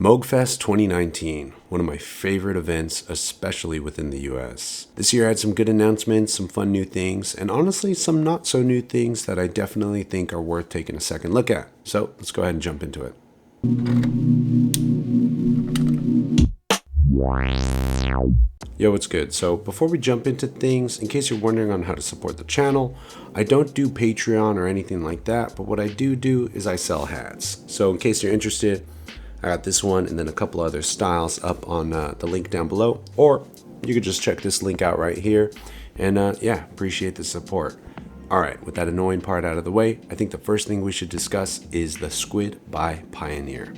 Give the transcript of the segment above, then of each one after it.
Moogfest 2019, one of my favorite events, especially within the US. This year had some good announcements, some fun new things, and honestly, some not so new things that I definitely think are worth taking a second look at. So let's go ahead and jump into it. Yo, what's good? So before we jump into things, in case you're wondering on how to support the channel, I don't do Patreon or anything like that, but what I do is I sell hats. So in case you're interested, I got this one and then a couple other styles up on the link down below, or you could just check this link out right here. And yeah, appreciate the support. All right, with that annoying part out of the way, I think the first thing we should discuss is the Squid by Pioneer.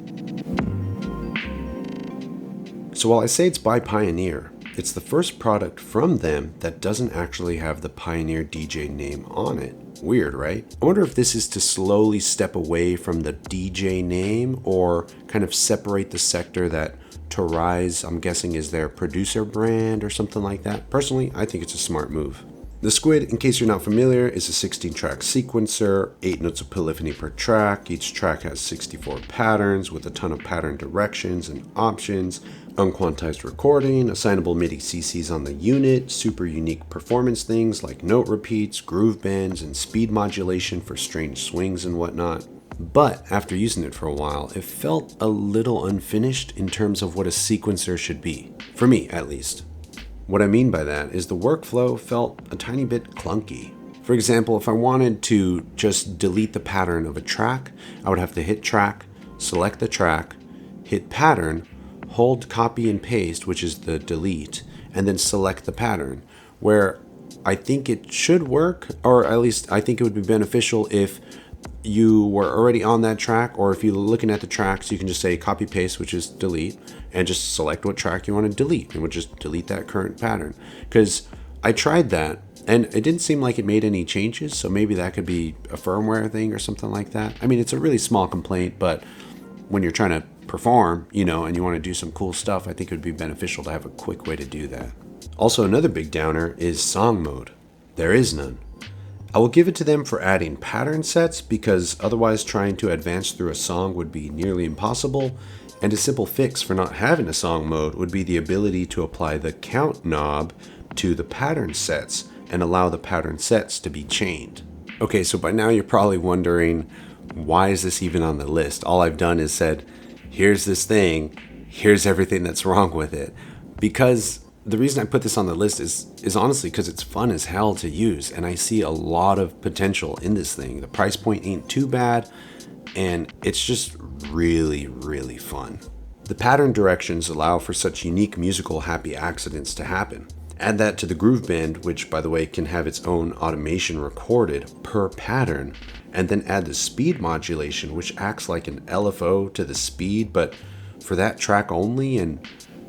So while I say it's by Pioneer, it's the first product from them that doesn't actually have the Pioneer DJ name on it. Weird, right? I wonder if this is to slowly step away from the DJ name or kind of separate the sector that Tinez, I'm guessing, is their producer brand or something like that. Personally, I think it's a smart move. The Squid, in case you're not familiar, is a 16-track sequencer, 8 notes of polyphony per track. Each track has 64 patterns with a ton of pattern directions and options, unquantized recording, assignable MIDI CCs on the unit, super unique performance things like note repeats, groove bends, and speed modulation for strange swings and whatnot. But after using it for a while, it felt a little unfinished in terms of what a sequencer should be, for me at least. What I mean by that is the workflow felt a tiny bit clunky. For example, if I wanted to just delete the pattern of a track, I would have to hit track, select the track, hit pattern, hold copy and paste, which is the delete, and then select the pattern. Where I think it should work, or at least I think it would be beneficial if you were already on that track, or if you're looking at the tracks, you can just say copy paste, which is delete, and just select what track you want to delete, and we'll just delete that current pattern. Because I tried that, and it didn't seem like it made any changes, so maybe that could be a firmware thing or something like that. I mean, it's a really small complaint, but when you're trying to perform, and you want to do some cool stuff, I think it would be beneficial to have a quick way to do that. Also, another big downer is song mode. There is none. I will give it to them for adding pattern sets, because otherwise trying to advance through a song would be nearly impossible, and a simple fix for not having a song mode would be the ability to apply the count knob to the pattern sets and allow the pattern sets to be chained. Okay, so by now you're probably wondering, why is this even on the list? All I've done is said, here's this thing, here's everything that's wrong with it. Because the reason I put this on the list is honestly because it's fun as hell to use, and I see a lot of potential in this thing. The price point ain't too bad, and it's just really, really fun. The pattern directions allow for such unique musical happy accidents to happen. Add that to the groove bend, which by the way can have its own automation recorded per pattern, and then add the speed modulation, which acts like an LFO to the speed, but for that track only, and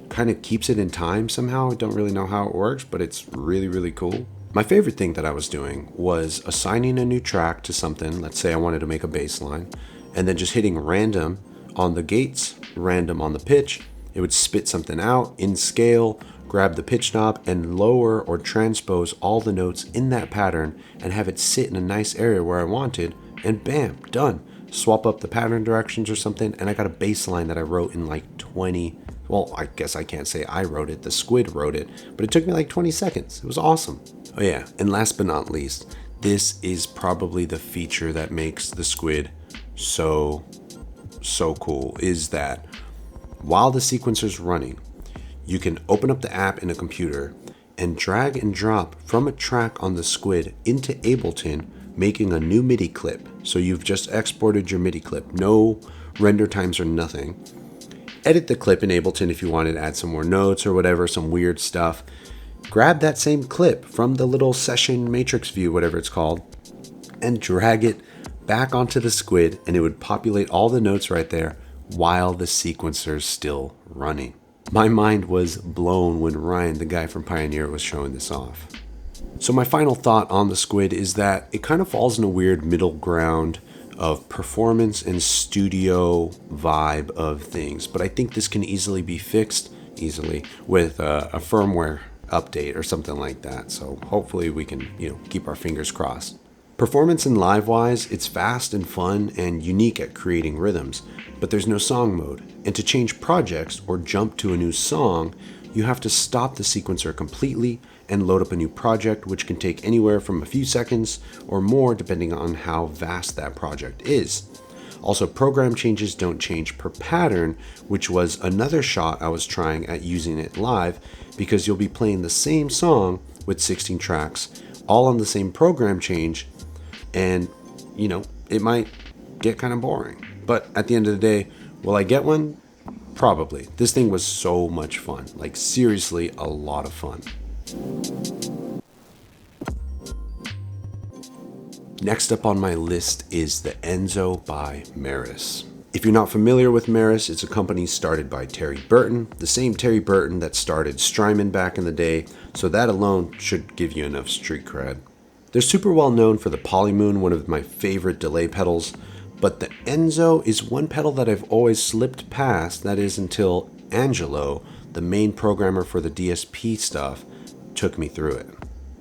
kind of keeps it in time somehow. I don't really know how it works, but it's really, really cool. My favorite thing that I was doing was assigning a new track to something. Let's say I wanted to make a bass line, and then just hitting random on the gates, random on the pitch. It would spit something out in scale, grab the pitch knob and lower or transpose all the notes in that pattern and have it sit in a nice area where I wanted, and bam, done. Swap up the pattern directions or something, and I got a bass line that I wrote in like 20, well, I guess I can't say I wrote it, the Squid wrote it, but it took me like 20 seconds. It was awesome. Oh yeah, and last but not least, this is probably the feature that makes the Squid so cool, is that while the sequencer's running, you can open up the app in a computer and drag and drop from a track on the Squid into Ableton, making a new MIDI clip. So you've just exported your MIDI clip, no render times or nothing. Edit the clip in Ableton if you wanted to add some more notes or whatever, some weird stuff. Grab that same clip from the little session matrix view, whatever it's called, and drag it back onto the Squid, and it would populate all the notes right there while the sequencer's still running. My mind was blown when Ryan, the guy from Pioneer, was showing this off. So my final thought on the Squid is that it kind of falls in a weird middle ground of performance and studio vibe of things, but I think this can easily be fixed with a firmware update or something like that. So hopefully we can keep our fingers crossed. Performance and live-wise, it's fast and fun and unique at creating rhythms, but there's no song mode, and to change projects or jump to a new song, you have to stop the sequencer completely and load up a new project, which can take anywhere from a few seconds or more depending on how vast that project is. Also, program changes don't change per pattern, which was another shot I was trying at using it live, because you'll be playing the same song with 16 tracks, all on the same program change, and it might get kind of boring. But at the end of the day, will I get one? Probably. This thing was so much fun. Like, seriously, a lot of fun. Next up on my list is the Enzo by Maris. If you're not familiar with Maris, it's a company started by Terry Burton, the same Terry Burton that started Strymon back in the day, so that alone should give you enough street cred. They're super well known for the Polymoon, one of my favorite delay pedals, but the Enzo is one pedal that I've always slipped past, that is until Angelo, the main programmer for the DSP stuff, took me through it.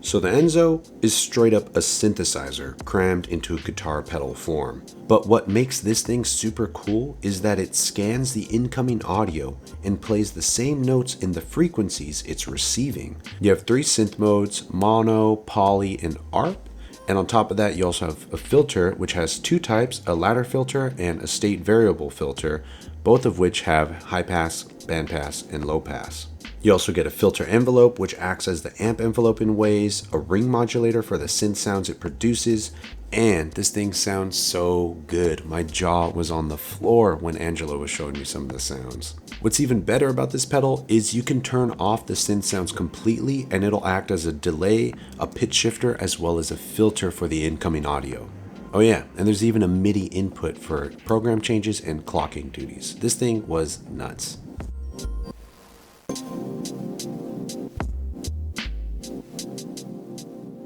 So the Enzo is straight up a synthesizer crammed into a guitar pedal form. But what makes this thing super cool is that it scans the incoming audio and plays the same notes in the frequencies it's receiving. You have 3 synth modes, mono, poly, and ARP. And on top of that, you also have a filter, which has 2 types, a ladder filter and a state variable filter, both of which have high pass, band pass, and low pass. You also get a filter envelope, which acts as the amp envelope in ways, a ring modulator for the synth sounds it produces, and this thing sounds so good. My jaw was on the floor when Angelo was showing me some of the sounds. What's even better about this pedal is you can turn off the synth sounds completely and it'll act as a delay, a pitch shifter, as well as a filter for the incoming audio. Oh yeah, and there's even a MIDI input for program changes and clocking duties. This thing was nuts.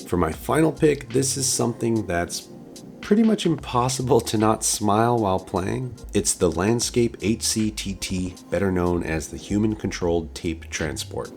For my final pick, this is something that's pretty much impossible to not smile while playing. It's the Landscape HCTT, better known as the Human Controlled Tape Transport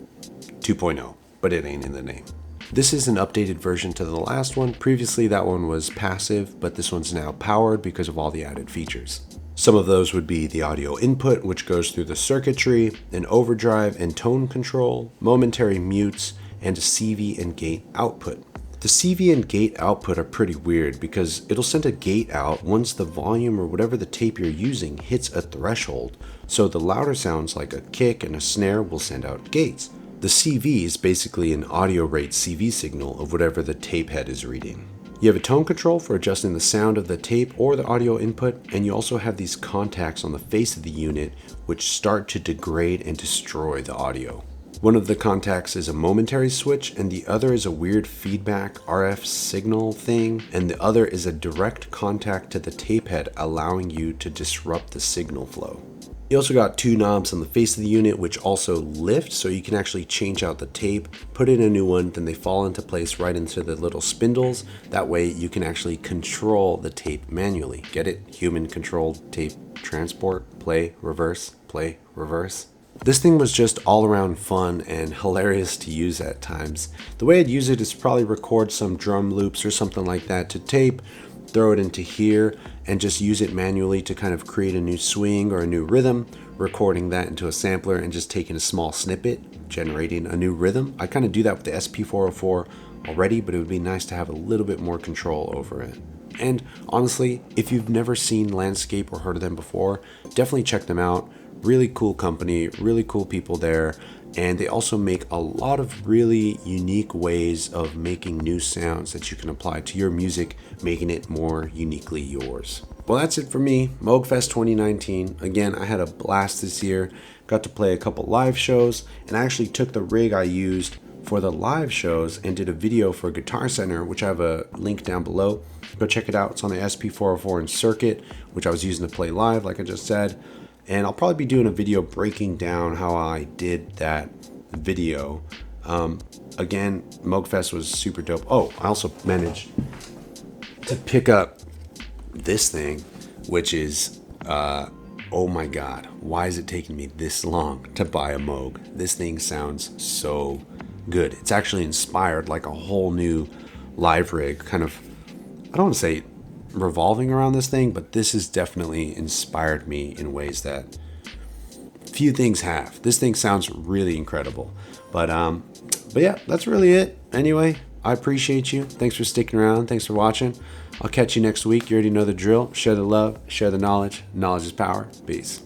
2.0, but it ain't in the name. This is an updated version to the last one. Previously that one was passive, but this one's now powered because of all the added features. Some of those would be the audio input, which goes through the circuitry, an overdrive and tone control, momentary mutes, and a CV and gate output. The CV and gate output are pretty weird because it'll send a gate out once the volume or whatever the tape you're using hits a threshold, so the louder sounds like a kick and a snare will send out gates. The CV is basically an audio rate CV signal of whatever the tape head is reading. You have a tone control for adjusting the sound of the tape or the audio input, and you also have these contacts on the face of the unit which start to degrade and destroy the audio. One of the contacts is a momentary switch, and the other is a weird feedback RF signal thing, and the other is a direct contact to the tape head, allowing you to disrupt the signal flow. You also got 2 knobs on the face of the unit which also lift, so you can actually change out the tape, put in a new one, then they fall into place right into the little spindles. That way you can actually control the tape manually. Get it? Human controlled tape transport, play, reverse, play, reverse. This thing was just all around fun and hilarious to use at times. The way I'd use it is probably record some drum loops or something like that to tape, throw it into here, and just use it manually to kind of create a new swing or a new rhythm, recording that into a sampler and just taking a small snippet, generating a new rhythm. I kind of do that with the SP404 already, but it would be nice to have a little bit more control over it. And honestly, if you've never seen Landscape or heard of them before, definitely check them out. Really cool company, really cool people there, and they also make a lot of really unique ways of making new sounds that you can apply to your music, making it more uniquely yours. Well, that's it for me, Moogfest 2019. Again, I had a blast this year, got to play a couple live shows, and I actually took the rig I used for the live shows and did a video for Guitar Center, which I have a link down below. Go check it out. It's on the SP404 and circuit, which I was using to play live, like I just said. And I'll probably be doing a video breaking down how I did that video. Again, Moogfest was super dope. Oh, I also managed to pick up this thing, which is, oh my God, why is it taking me this long to buy a Moog? This thing sounds so good. It's actually inspired like a whole new live rig, kind of I don't want to say revolving around this thing, but this has definitely inspired me in ways that few things have. This thing sounds really incredible. But yeah, that's really it. Anyway, I appreciate you. Thanks for sticking around. Thanks for watching. I'll catch you next week. You already know the drill. Share the love, share the knowledge. Knowledge is power. Peace.